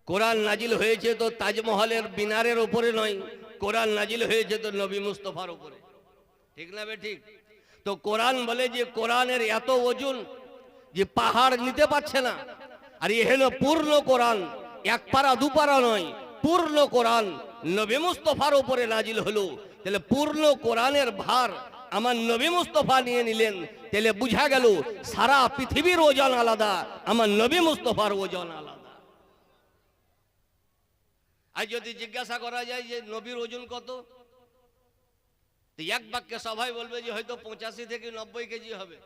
কোরআন নাজিল হয়েছে তো তাজমহলের মিনারের উপরে নয়, কোরআন নাজিল হয়েছে তো নবী মুস্তফার উপরে, ঠিক না বে ঠিক? তো কোরআন বলে যে কোরআনের এত ওজন যে পাহাড় নিতে পারছে না। আর এ হলো পূর্ণ কোরআন, এক পারা দু পারা নয়, পূর্ণ কোরআন নবী মুস্তফার উপরে নাজিল হলো। তাহলে পূর্ণ কোরআনের ভার আমার নবী মুস্তফা নিয়ে নিলেন। তাহলে বুঝা গেল সারা পৃথিবীর ওজন আলাদা, আমার নবী মুস্তফার ওজন আলাদা। আর যদি জিজ্ঞাসা করা যায় যে নবীর ওজন কত, এক বাক্যে সবাই বলবে যে হয়তো 85 থেকে 90 কেজি হবে,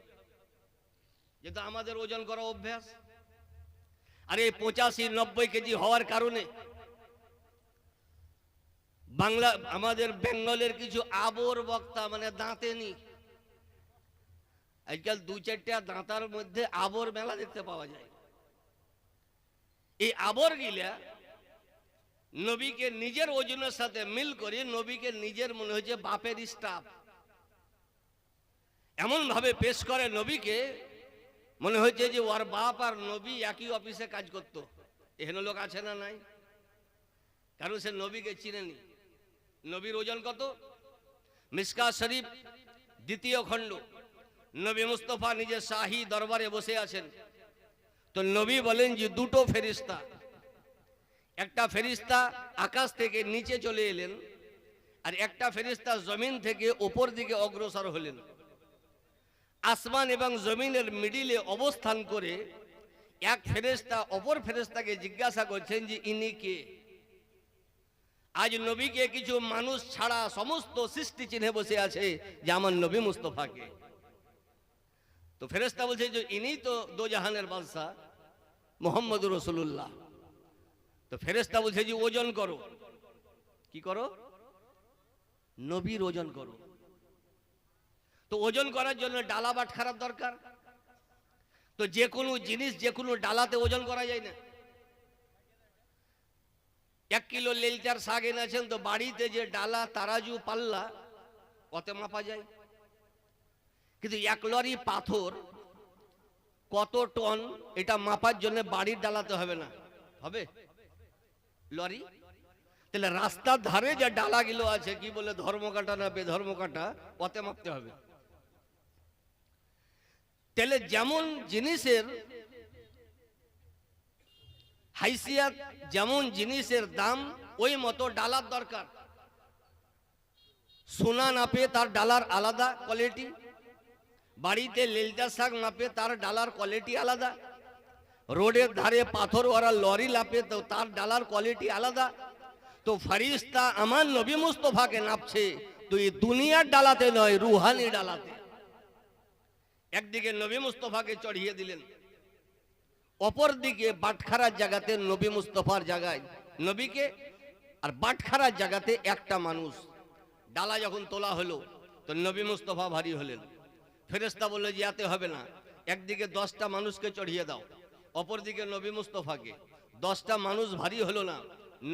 যেটা আমাদের ওজন করা অভ্যাস। আর এই 85-90 কেজি হওয়ার কারণে বাংলা আমাদের বেঙ্গলের কিছু আবর বক্তা, মানে দাঁতেনি, আজকাল 2-4টা দাঁতার মধ্যে আবর মেলা দেখতে পাওয়া যায়। এই আবর গিলা নবীকে নিজের ওজনের সাথে মিল করে নবীকে নিজের মনে হচ্ছে বাপের স্টাফ, এমন ভাবে পেশ করে নবীকে মনে হচ্ছে যে ওর বাপ আর নবী একই অফিসে কাজ করত। এহেন লোক আছে না নাই? কারণ সে নবীকে চিনেনি। নবীর ওজন কত? মিশকাত শরীফ 2য় খণ্ড, নবী মুস্তফা নিজের শাহী দরবারে বসে আছেন। তো নবী বলেন যে দুটো ফেরেশতা, একটা ফেরেশতা আকাশ থেকে নিচে চলে এলেন আর একটা ফেরেশতা জমিন থেকে উপর দিকে অগ্রসর হলেন। আসমান এবং জমিনের মিডিলে অবস্থান করে এক ফেরেশতা অপর ফেরেশতাকে জিজ্ঞাসা করছেন যে ইনি কে? আজ নবীকে কিছু মানুষ ছাড়া সমস্ত সৃষ্টি চিনে বসে আছে যে আমার নবী মুস্তফাকে। তো ফেরেশতা বলছে যে ইনি তো দোজাহানের বাদশা মুহাম্মদুর রাসূলুল্লাহ। তো ফেরেশতা বলছে যে ওজন করো। কি করো? নবীর ওজন করো। তো ওজন করার জন্য ডালা বাটখারার দরকার। তো যে কোনো জিনিস যে কোনো ডালাতে ওজন করা যায় না। 1 কিলো লেলচার শাক এনেছেন, তো বাড়িতে যে ডালা তারাজু পাল্লা ওতে মাপা যায়, কিন্তু 1 লরি পাথর কত টন এটা মাপার জন্য বাড়ির ডালাতে হবে না, হবে লরি? তাহলে রাস্তার ধারে যে ডালাগুলো আছে, কি বলে ধর্মকাটা না বেধর্মকাটা, ওতে মাপতে হবে। তাহলে যেমন জিনিসের হাইসিয়াত, যেমন জিনিসের দাম, ওই মতো ডালার দরকার। সোনা নাপে তার ডালার আলাদা কোয়ালিটি, বাড়িতে লেলচা শাক নাপে তার ডালার কোয়ালিটি আলাদা, রোডের ধারে পাথর ওরা লরি লাপে তো তার ডালার কোয়ালিটি আলাদা। তো ফেরেশতা আমার নবী মুস্তফাকে নাপছে তো এই দুনিয়ার ডালাতে নয়, রুহানি ডালাতে। একদিকে নবী মুস্তফাকে চড়িয়ে দিলেন, অপর দিকে বাটখারার জায়গাতে নবী মুস্তফার জায়গায় নবীকে, আর বাটখারার জায়গাতে একটা মানুষ। ডালা যখন তোলা হলো তো নবী মুস্তফা ভারী হলেন। ফেরেশতা বলল যে এতে হবে না, একদিকে 10টা মানুষকে চড়িয়ে দাও, অপর দিকে নবী মুস্তফাকে। 10টা মানুষ ভারী হলো না,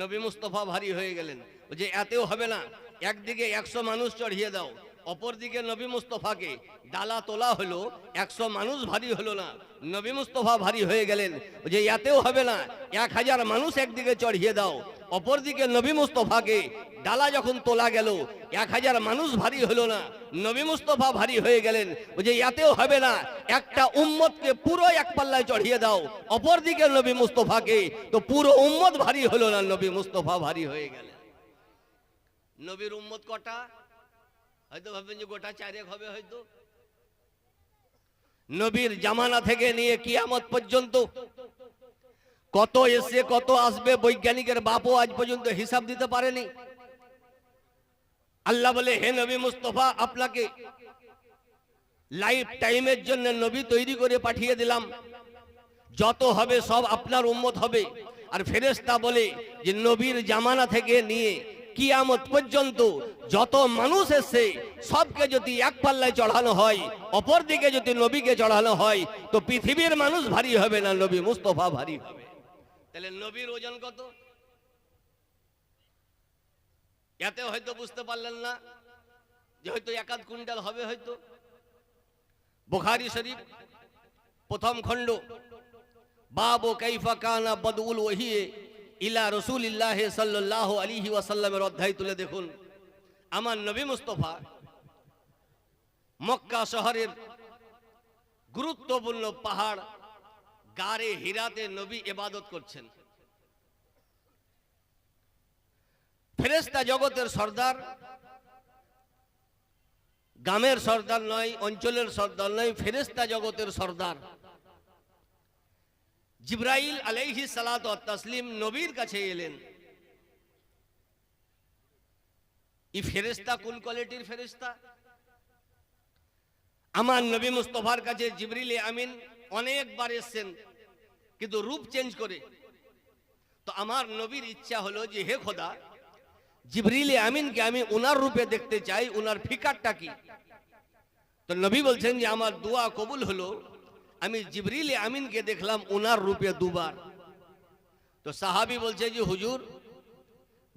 নবী মুস্তফা ভারী হয়ে গেলেন। যে এতেও হবে না, একদিকে 100 মানুষ চড়িয়ে দাও, অপর দিকে নবী মুস্তফাকে। ডালা তোলা হলো, 100 মানুষ ভারী হলো না, নবী মুস্তফা ভারী হয়ে গেলেন। যে এতেও হবে না, 1000 মানুষ একদিকে চড়িয়ে দাও, অপর দিকে নবী মুস্তফাকে। ডালা যখন তোলা গেল, 1000 মানুষ ভারী হলো না, নবী মুস্তফা ভারী হয়ে গেলেন। যে এতেও হবে না, একটা উম্মতকে পুরো এক পাল্লায় চড়িয়ে দাও, অপর দিকে নবী মুস্তফাকে। তো পুরো উম্মত ভারী হলো না, নবী মুস্তফা ভারী হয়ে গেলেন। নবীর উম্মত কটা? হয়তো ভাববেন যে গোটা 4 হবে হয়তো। নবীর জামানা থেকে নিয়ে কিয়ামত পর্যন্ত কত এসে কত আসবে, বৈজ্ঞানিকের বাপও আজ পর্যন্ত হিসাব দিতে পারেনি। আল্লাহ বলে হে নবী মুস্তফা, আপনাকে লাইফ টাইমের জন্য নবী তৈরি করে পাঠিয়ে দিলাম, যত হবে সব আপনার উম্মত হবে। আর ফেরেশতা বলে যে নবীর জামানা থেকে নিয়ে কিয়ামত পর্যন্ত যত মানুষ এসে সবকে যদি এক পাল্লায় চড়ানো হয়, অপর দিকে যদি নবীকে চড়ানো হয়, তো পৃথিবীর মানুষ ভারী হবে না, নবী মুস্তফা ভারী হবে। তাহলে নবীর ওজন কত? এতে হয়তো বুঝতে পারলেন না যে হয়তো 1 কুইন্টাল হবে হয়তো। বুখারী শরীফ 1ম খণ্ড, বাবু কাইফা কানা বদউল ওহিয়ে ইলা রাসূলিল্লাহ সাল্লাল্লাহু আলাইহি ওয়াসাল্লামের অধ্যায় তুলে দেখুন। আমার নবী মুস্তাফা মক্কা শহরের গুরুত্বপূর্ণ পাহাড় গারে হিরাতে নবী ইবাদত করছেন। ফেরেশতা জগতের সর্দার, গ্রামের সর্দার নয়, অঞ্চলের সর্দার নয়, ফেরেশতা জগতের সর্দার জিবরাইল আলাইহিস সালাতু ওয়াত তাসলিম নবীর কাছে এলেন। এই ফেরেশতা কোন কোয়ালিটির ফেরেশতা? আমার নবী মুস্তাফার কাছে জিবরিল আমিন অনেকবার এসেছেন, কিন্তু রূপ চেঞ্জ করে। তো আমার নবীর ইচ্ছা হলো যে হে খোদা, জিবরিল আমিনকে আমি ওনার রূপে দেখতে চাই, ওনার ফিকারটা কি? তো নবী বলছেন যে আমার দোয়া কবুল হলো, আমি জিবরিল আমিনকে দেখলাম ওনার রূপে দুবার। তো সাহাবী বলছে যে হুজুর,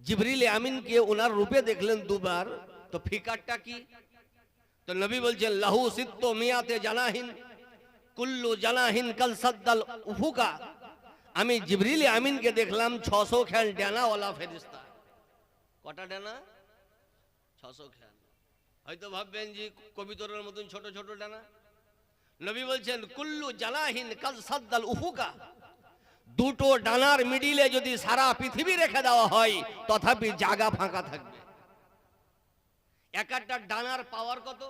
জিবরিল আমিনকে ওনার রূপে দেখলেন দুবার, তো ফিকারটা কি? তো নবী বলছেন লাহু সিত্তু মিয়াতে জানাহিন কুল্লু জানাহিন কাল সাদ্দাল উফুকা। আমি জিবরিল আমিনকে দেখলাম 600 খ্যাল ডানাওয়ালা ফেরেশতা। কটা ডানা? 600 খ্যাল। হয়তো ভাববেন যে কবিতরের মতন ছোট ছোট ডানা। নবী বলছেন কুল্লু জানাহিন কাল সাদ্দাল উফুকা। দুটো ডানার মিডিলে যদি সারা পৃথিবী রেখে দেওয়া হয় তথাপি জায়গা ফাঁকা থাকবে। এক একটা ডানার পাওয়ার কত?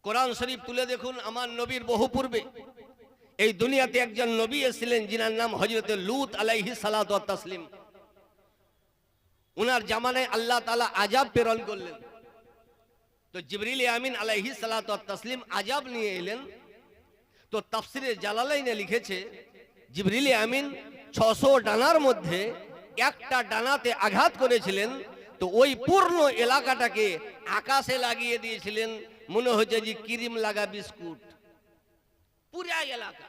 কোরআন শরীফ তুলে দেখুন। আমার নবীর বহু পূর্বে এই দুনিয়াতে একজন নবী এসেছিলেন, যিনার নাম হযরত লূত আলাইহিস সালাতু ওয়াত তাসলিম। উনার জামানায় আল্লাহ তাআলা আযাব প্রেরণ করলেন। তো জিবরিল আমিন আলাইহিস সালাতু ওয়াত তাসলিম আযাব নিয়ে এলেন। তো তাফসিরে জালালাইনে লিখেছে জিবরিল আমিন 600 ডানার মধ্যে একটা ডানাতে আঘাত করেছিলেন। তো ওই পূর্ণ এলাকাটাকে আকাশে লাগিয়ে দিয়েছিলেন, মনে হচ্ছে যে ক্রিম লাগা বিস্কুট, পুরা এলাকা।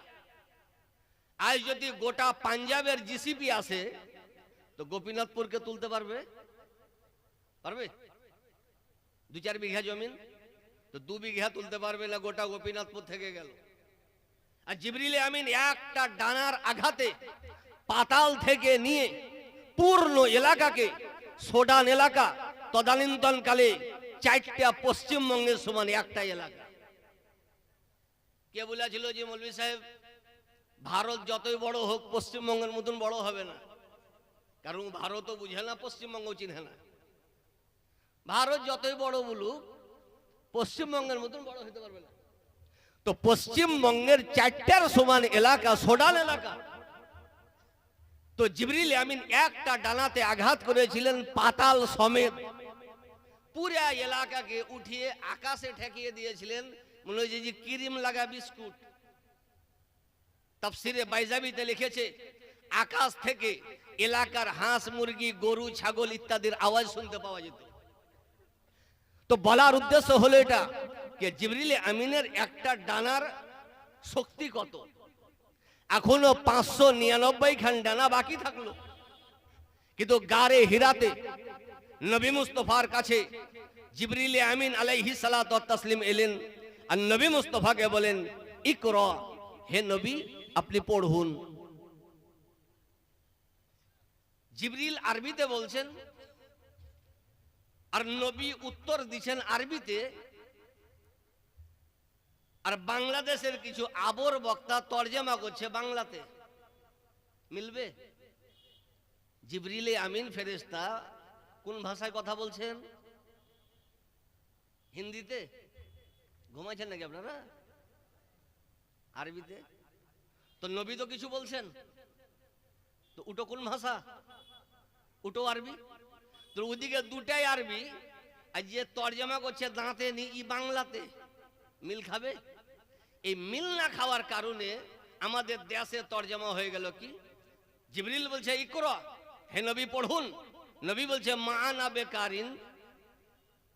আজ যদি গোটা পাঞ্জাবের জিসিপি আসে তো গোপীনাথপুরকে তুলতে পারবে? পারবে? 2-4 বিঘা জমিন, তো 2 বিঘা তুলতে পারবে না, গোটা গোপীনাথপুর থেকে গেল। আর জিবরিল আমিন একটা ডানার আঘাতে পাতাল থেকে নিয়ে পূর্ণ এলাকাকে, সোডান এলাকা তদানীন্তন কালে 4টা পশ্চিমবঙ্গের সমান একটা এলাকা। কে বলেছিল যে মৌলভী সাহেব ভারত যতই বড় হোক পশ্চিমবঙ্গের মতন বড় হবে না? কারণ ভারতও বুঝে না, পশ্চিমবঙ্গ চিনে না। ভারত যতই বড় বলুক পশ্চিমবঙ্গের মতন বড় হতে পারবে না। তো পশ্চিমবঙ্গের 4টার সমান এলাকা সোডান এলাকা। তো জিবরিল আমিন একটা ডানাতে আঘাত করেছিলেন পাতাল সমেত, পুরা এলাকাকে উঠিয়ে আকাশে ঠেকিয়ে দিয়েছিলেন, মনে হচ্ছে যে ক্রিম লাগা বিস্কুট। তাফসিরে বাইজাবিতে লিখেছে আকাশ থেকে এলাকার হাঁস মুরগি গরু ছাগল ইত্যাদির আওয়াজ শুনতে পাওয়া যেত। তো বলার উদ্দেশ্য হলো এটা যে জিবরিল আমিনের একটা ডানার শক্তি কত। এখনো 599 খান ডানা বাকি থাকলো, কিন্তু গারে হিরাতে নবী মুস্তাফার কাছে জিবরিল আমিন আলাইহিস সালাতু ওয়াত তাসলিম এলেন। আর নবী মুস্তাফাকে বলেন ইকরা, হে নবী আপনি পড়ুন। জিবরিল আরবিতে বলছেন আর নবী উত্তর দিচ্ছেন আরবিতে। আর বাংলাদেশের কিছু আবর বক্তা তরজমা করছে বাংলাতে। মিলবে? জিবরিল আমিন ফেরেশতা কোন ভাষায় কথা বলছেন? হিন্দিতে? ঘুমাইছেন নাকি আপনারা? আরবিতে? তো নবী তো কিছু বলছেন, তো ওটা কোন ভাষা? ওটো আরবি। তো ওদিকে দুটাই আরবি, আর যে তরজমা করছে দাঁতে নি ই বাংলাতে। মিল খাবে? এই মিল না খাওয়ার কারণে আমাদের দেশে তরজমা হয়ে গেল কি, জিবরিল বলছে ইকরা, হে নবী পড়ুন। নবী বলছে মা আনা বেকারিন,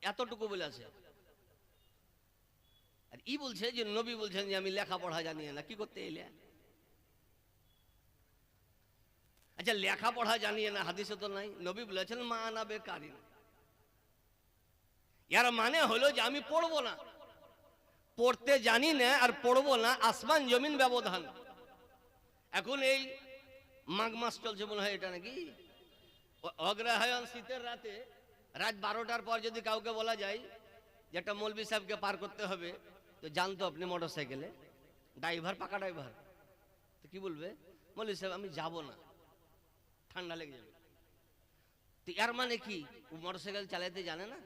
এতটুকু বলেছে। আর ই বলছে যে নবী বলছেন যে আমি লেখাপড়া জানি না, কি করতে এলে? আচ্ছা লেখাপড়া জানিয়ে না, হাদিসে তো নাই। নবী বলেছেন মা আনা বেকারিন, এর মানে হলো যে আমি পড়বো না, পড়তে জানি না আর পড়বো না, আসমান জমিন ব্যবধান। এখন এই মাঘ মাস চলছে মনে হয় এটা নাকি, অগ্রহায়ণ শীতের রাতে রাত 12টার পর যদি কাউকে বলা যায় যে একটা মৌলভী সাহেবকে পার করতে হবে, তো জানতো আপনি মোটর সাইকেলে ড্রাইভার, পাকা ড্রাইভার, তো কি বলবে, মৌলভী সাহেব আমি যাব না, ঠান্ডা লেগে যাবে। তো এর মানে কি ও মোটর সাইকেল চালাতে জানে না?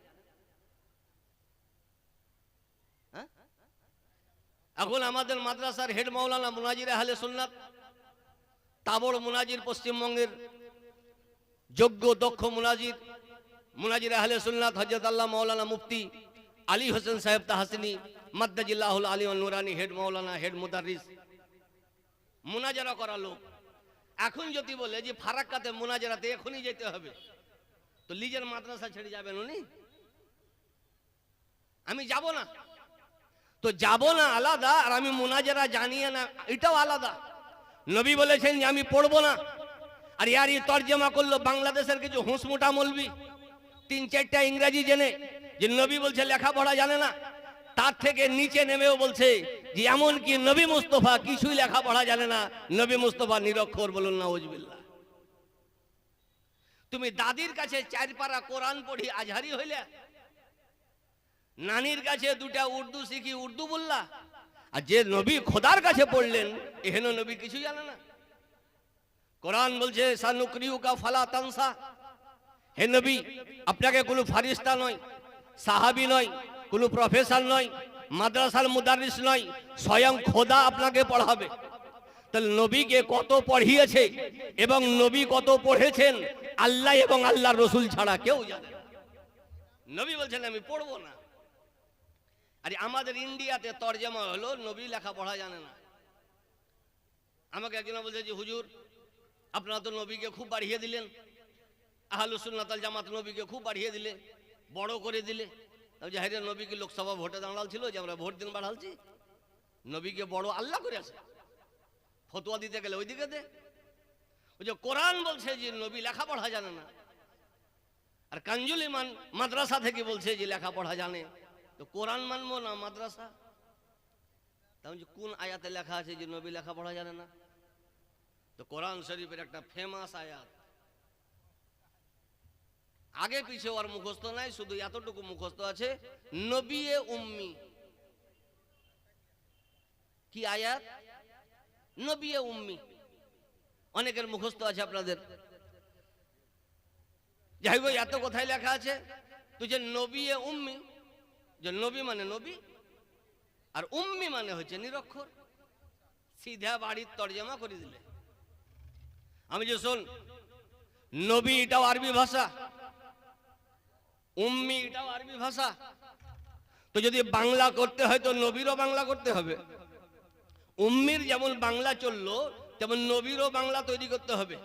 হ্যাঁ, এখন আমাদের মাদ্রাসার হেড মাওলানা মুনাজির আহলে সুন্নাত, তাবড় মুনাজির, পশ্চিমবঙ্গের যোগ্য দক্ষ মুনাজির, মুনাজির আহলে সুন্নাত হযরত আল্লাহ মাওলানা মুফতি আলী হোসেন সাহেব তাহসিনী মাদ্দাজিল্লাহুল আলী ওয়ান নুরানি, হেড মাওলানা, হেড মুদাররিস, মুনাজারা করা লোক। এখন যদি বলে যে ফারাক্কাতে মুনাজারাতে এখনই যেতে হবে, তো লিজের মাদ্রাসা ছেড়ে যাবেন উনি? আমি যাব না, তো যাব না আলাদা, আর আমি মুনাজারা জানিয়ে না এটাও আলাদা। নবী বলেছেন যে আমি পড়বো না, আর ইয়ারই তর্জমা করলো বাংলাদেশের কিছু হুঁসমুটা মৌলবি 3-4টা ইংরেজি জেনে, যে নবী বলছে লেখাপড়া জানে না, তার থেকে নিচে নেমেও বলছে যে এমন কি নবী মুস্তফা কিছুই লেখাপড়া জানে না, নবী মুস্তফা নিরক্ষর, বলুন নাউজুবিল্লাহ। তুমি দাদির কাছে 4 পারা কোরআন পড়ি আজহারি হইলে, নানির কাছে 2টা উর্দু শিখি উর্দু বললা, আর যে নবী খোদার কাছে পড়লেন এহেন নবী কিছু জানে না। কোরআন বলছে সানুকরিউকা ফালা তানসা, হে নবী আপনাকে কোনো ফারিস্তা নয়, সাহাবী নয়, কোনো প্রফেসর নয়, মাদ্রাসার মুদাররিস নয়, স্বয়ং খোদা আপনাকে পড়াবে। তাহলে নবীকে কত পড়িয়েছে এবং নবী কত পড়েছেন আল্লাহ এবং আল্লাহর রসুল ছাড়া কেউ জানে না। নবী বলছেন আমি পড়বো না। আরে আমাদের ইন্ডিয়াতে তরজমা হলো নবী লেখাপড়া জানে না। আমাকে একজন বলছে যে হুজুর আপনারা তো নবীকে খুব বাড়িয়ে দিলেন, আহলুস সুন্নাত ওয়াল জামাত নবীকে খুব বাড়িয়ে দিলে, বড় করে দিলে। যে হ্যাঁ নবীকে লোকসভা ভোটে দাঁড়াল ছিল, যে আমরা ভোট দিন বাড়ালছি, নবীকে বড় আল্লাহ করে আছে, ফতোয়া দিতে গেলে ওইদিকে দে। ওই যে কোরআন বলছে যে নবী লেখাপড়া জানে না, আর কানজুল ইমান মাদ্রাসা থেকে বলছে যে লেখাপড়া জানে, তো কোরআন মানবো না মাদ্রাসা? তাহলে কোন আয়াতে লেখা আছে যে নবী লেখাপড়া জানে না? তো কোরআন শরীফের একটা ফেমাস আয়াত, আগে পিছে ওর মুখস্থ নাই, শুধু এতটুকু মুখস্থ আছে, নবী এ উম্মি। কি আয়াত? নবী এ উম্মি। অনেকের মুখস্থ আছে আপনাদের, যাই হোক এত কোথায় লেখা আছে? তুই যে নবী এ উম্মি, যে নবী মানে নবী আর উম্মি মানে হচ্ছে নিরক্ষর, সিধা বাড়ির তর্জমা করে দিলে। আমি যে শোন, নবী এটাও আরবি ভাষা, উম্মি এটাও আরবি ভাষা, তো যদি বাংলা করতে হয় তো নবীরও বাংলা করতে হবে। উম্মির যেমন বাংলা চললো তেমন নবীরও বাংলা তৈরি করতে হবে।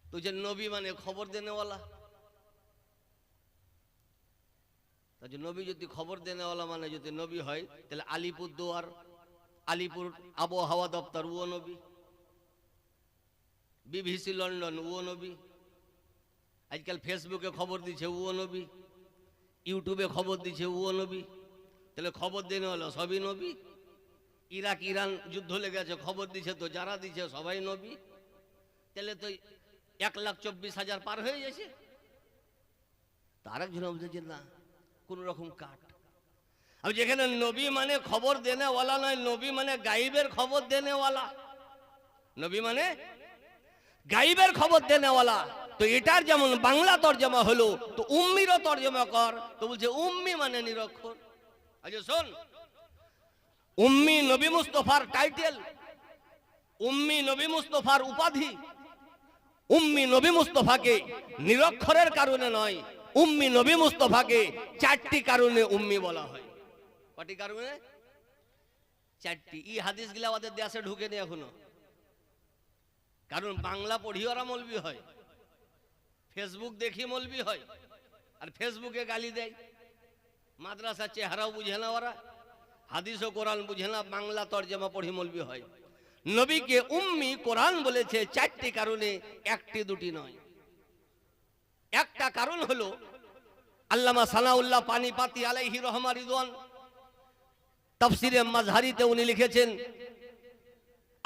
তো যে নবী মানে খবর দেনেওয়ালা, নবী যদি খবর দেনেওয়ালা মানে যদি নবী হয়, তাহলে আলিপুরদুয়ার, আলিপুর আবহাওয়া দপ্তর ও নবী, বিবিসি লন্ডন ও নবী, আজকাল ফেসবুকে খবর দিচ্ছে ও নবী, ইউটিউবে খবর দিচ্ছে ও নবী। তাহলে খবর দেনেওয়ালা সবই নবী। ইরাক ইরান যুদ্ধ লেগেছে, খবর দিচ্ছে তো যারা দিচ্ছে সবাই নবী। তাহলে তো 1,24,000 পার হয়ে গেছে। তার একজন বলছে না, কোন রকম কাট। আর যেখানে নবী মানে খবর দেনেওয়ালা নয়, নবী মানে গাইবের খবর দেনেওয়ালা, নবী মানে গাইবের খবর দেনেওয়ালা। তো এটার যেমন বাংলা তর্জমা হলো, তো উম্মিরও তর্জমা কর। তো বলছে উম্মি মানে নিরক্ষর। আচ্ছা শোন, উম্মি নবী মুস্তফার টাইটেল, উম্মি নবী মুস্তফার উপাধি। উম্মি নবী মুস্তফাকে নিরক্ষরের কারণে নয়, উম্মি নবী মুস্তফাকে 4টি কারণে উম্মি বলা হয়। কটি কারণে? 4টি। এই হাদিস গুলা ওদের দেশে ঢুকেনি এখনো, কারণ বাংলা পড়ি ওরা মৌলবি হয়, ফেসবুক দেখি মৌলবি হয়, আর ফেসবুকে গালি দেয়। মাদ্রাসার চেহারাও বুঝে না ওরা, হাদিস ও কোরআন বুঝে না, বাংলা তর্জমা পড়ি মৌলবি হয়। নবীকে উম্মি কোরআন বলেছে 4টি কারণে, 1টি 2টি নয়। একটা কারণ হলো আল্লামা সানাউল্লাহ পানিপাতি আলাইহি রহমা রিদওয়ান তাফসিরে মাজহারিতে উনি লিখেছেন,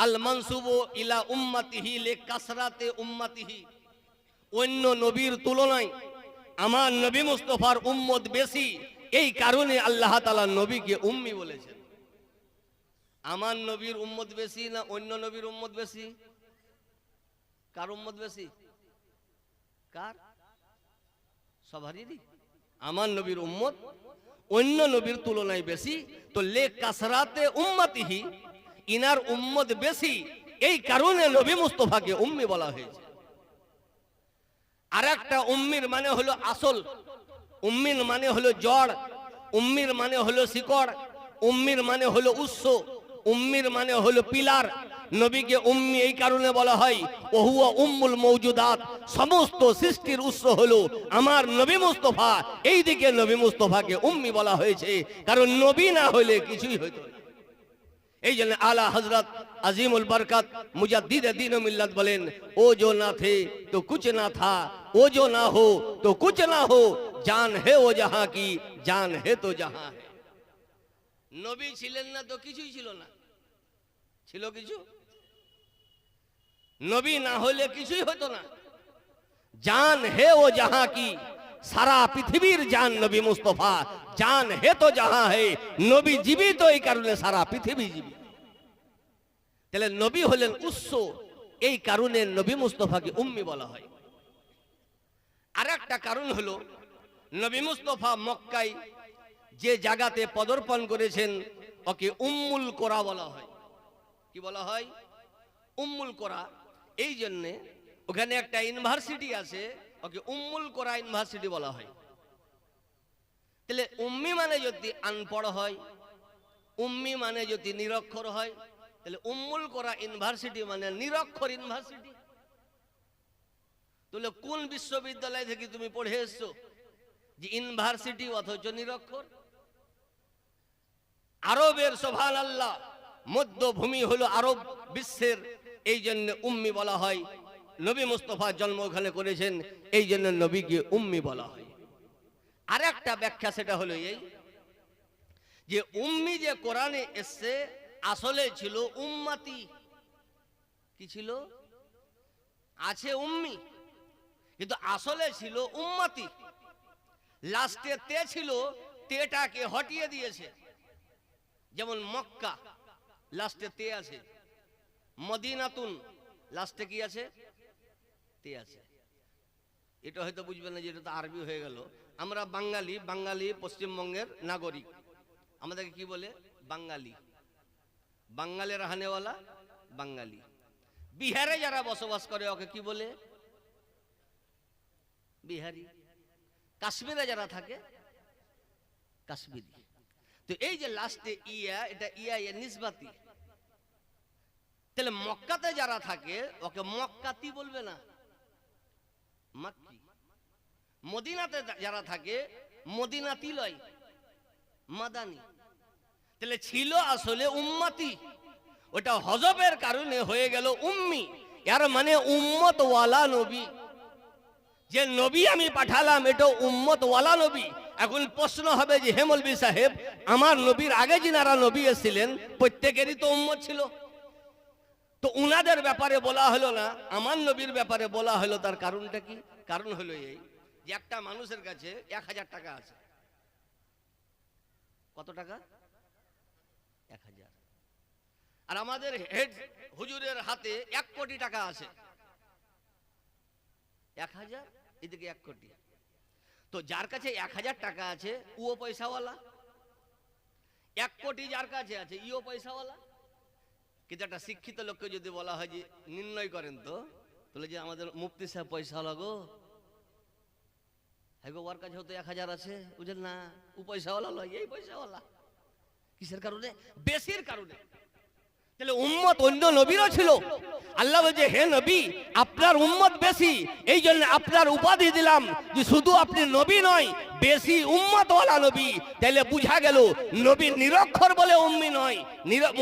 আল মানসুবু ইলা উম্মতিহি লিকাসরাতি উম্মতিহি, অন্য নবীর তুলনায় আমার নবী মুস্তাফার উম্মত বেশি, এই কারণে আল্লাহ তাআলা নবীকে উম্মি বলেছেন। আমার নবীর উম্মত বেশি না অন্য নবীর উম্মত বেশি? কার উম্মত বেশি? কার? সবারই। আমার নবীর উম্মত অন্য নবীর তুলনায় বেশি, তো লে কাসরাতে উম্মতিহি, ইনার উম্মত বেশি, এই কারণে নবী মুস্তাফাকে উম্মি বলা হয়েছে। আর একটা উম্মির মানে হলো আসল, উম্মির মানে হলো জড়, উম্মির মানে হলো শিকড়, উম্মির মানে হলো উৎস, উম্মির মানে হলো পিলার। নবীকে উম্মি এই কারণে বলা হয়, ও হুয়া উম্মুল মওজুদাত, সমস্ত সৃষ্টির উৎস হলো আমার নবী মুস্তাফা। এই দিকে নবী মুস্তাফাকে উম্মি বলা হয়েছে, কারণ নবী না হলে কিছুই হতো না। এই জন্য আলা হযরত আজিমুল বরকত মুজাদ্দিদ দ্বীন ও মিল্লাত বলেন, ও जो ना थे तो कुछ ना था, वो जो ना हो तो कुछ ना हो, जान है वो जहां की, जान है तो जहां है। নবী ছিলেন না তো কিছুই ছিল না, ছিল কিছু? নবী না হলে কিছুই হতো না। জান হে ও জাহাं की, সারা পৃথিবীর জান নবী মুস্তাফা, জান হে তো জাহাं है। নবী জীবিত, এই কারণে সারা পৃথিবী জীবিত। তাহলে নবী হলেন উৎস, এই কারণে নবী মুস্তাফাকে উম্মি বলা হয়। আর একটা কারণ হলো নবী মুস্তাফা মক্কায় যে জায়গাতে পদার্পণ করেছেন ওকে উম্মুল কোরা বলা হয়। কি বলা হয়? উম্মুল কোরা। এই জন্য ওখানে একটা ইউনিভার্সিটি আছে, ওকে উম্মুল কোরা ইউনিভার্সিটি বলা হয়। তাহলে উম্মি মানে যদি আনপড় হয়, উম্মি মানে যদি নিরক্ষর হয়, তাহলে উম্মুল কোরা ইউনিভার্সিটি মানে নিরক্ষর ইউনিভার্সিটি। তাহলে কোন বিশ্ববিদ্যালয় থেকে তুমি পড়ে এসছো যে ইউনিভার্সিটি অথচ নিরক্ষর? আরবের সুবহানাল্লাহ মধ্যভূমি হলো আরব বিশ্বের, এই জন্য উম্মি বলা হয়। নবী মুস্তাফা জন্ম ওখানে করেছেন, এই জন্য নবীকে উম্মি বলা হয়। আর একটা ব্যাখ্যা সেটা হলো এই যে উম্মি যে কোরআনে এসছে আসলে ছিল উম্মতি। কি ছিল? আছে উম্মি, কিন্তু আসলে ছিল উম্মতি। লাস্টে তে ছিল, তেটাকে হটিয়ে দিয়েছে। যেমন মক্কা লাস্টে তে আছে, মদিনাতুন লাস্টে কি আছে? তে আছে। এটা হয়তো বুঝবেন না যে এটা তো আরবি হয়ে গেল। আমরা বাঙালি, বাঙালি পশ্চিমবঙ্গের নাগরিক, আমাদেরকে কি বলে? বাঙালি। বাঙালি রাহানেওয়ালা বাঙালি। বিহারে যারা বসবাস করে ওকে কি বলে? বিহারি। কাশ্মীরে যারা থাকে কাশ্মীরি। তো এই যে লাস্টে ইয়া, এটা ইয়া এর নিসবাতি। তাহলে মক্কাতে যারা থাকে ওকে মক্কাতি বলবে না, মাক্কি। মদিনাতে যারা থাকে মদিনাতি লয়, মাদানি। তাহলে ছিল আসলে উম্মতি, ওটা হযফের কারণে হয়ে গেল উম্মি। এর মানে উম্মত ওয়ালা নবী। যে নবী আমি পাঠালাম এটা উম্মত ওয়ালা নবী। এখন প্রশ্ন হবে যে হে মৌলভী সাহেব, আমার নবীর আগে যিনারা নবী এসেছিলেন প্রত্যেকেরই তো উম্মত ছিল, তো উনাদের ব্যাপারে বলা হলো না, আমার নবীর ব্যাপারে বলা হলো। তার কারণটা কি? কারণ হলো এই যে একটা মানুষের কাছে 1000 টাকা আছে। কত টাকা? 1000। আর আমাদের হেড হুজুরের হাতে 1 কোটি টাকা আছে। 1000 এদিকে 1 কোটি। তো যার কাছে 1000 টাকা আছে ও পয়সাওয়ালা, 1 কোটি যার কাছে আছে ইও পয়সাওয়ালা। কিন্তু একটা শিক্ষিত লোককে যদি বলা হয় যে নির্ণয় করেন তো, তাহলে যে আমাদের মুফতি সাহেব পয়সাওয়ালা গো, হ্যাঁ গো, ওর কাছে হয়তো 1000 আছে, বুঝলেন না, ও পয়সাওয়ালা লয়, এই পয়সাওয়ালা। কিসের কারণে? বেশির কারণে। তাহলে উম্মত অন্য নবীরও ছিল। আল্লাহ বলছে হে নবী আপনার উম্মত বেশি, এই জন্য আপনার উপাধি দিলাম যে শুধু আপনি নবী নয়, বেশি উম্মত ওয়ালা নবী। তাহলে বুঝা গেল নবী নিরক্ষর বলে উম্মি নয়,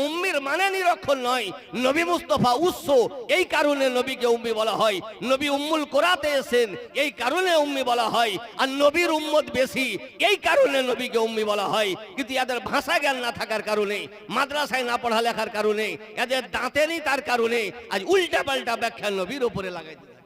উম্মির মানে নিরক্ষর নয়। নবী মুস্তাফা উৎস, এই কারণে নবীকে উম্মি বলা হয়। নবী উম্মুল কোরাতে এসেন, এই কারণে উম্মি বলা হয়। আর নবীর উম্মত বেশি, এই কারণে নবীকে উম্মি বলা হয়। কিন্তু এদের ভাষা জ্ঞান না থাকার কারণে, মাদ্রাসায় না পড়ালেখার কারণে এদের দাঁতে নেই, তার কারণে আজ উল্টা পাল্টা ব্যাখ্যা নবীর ওপরে লাগাইতে থাকে।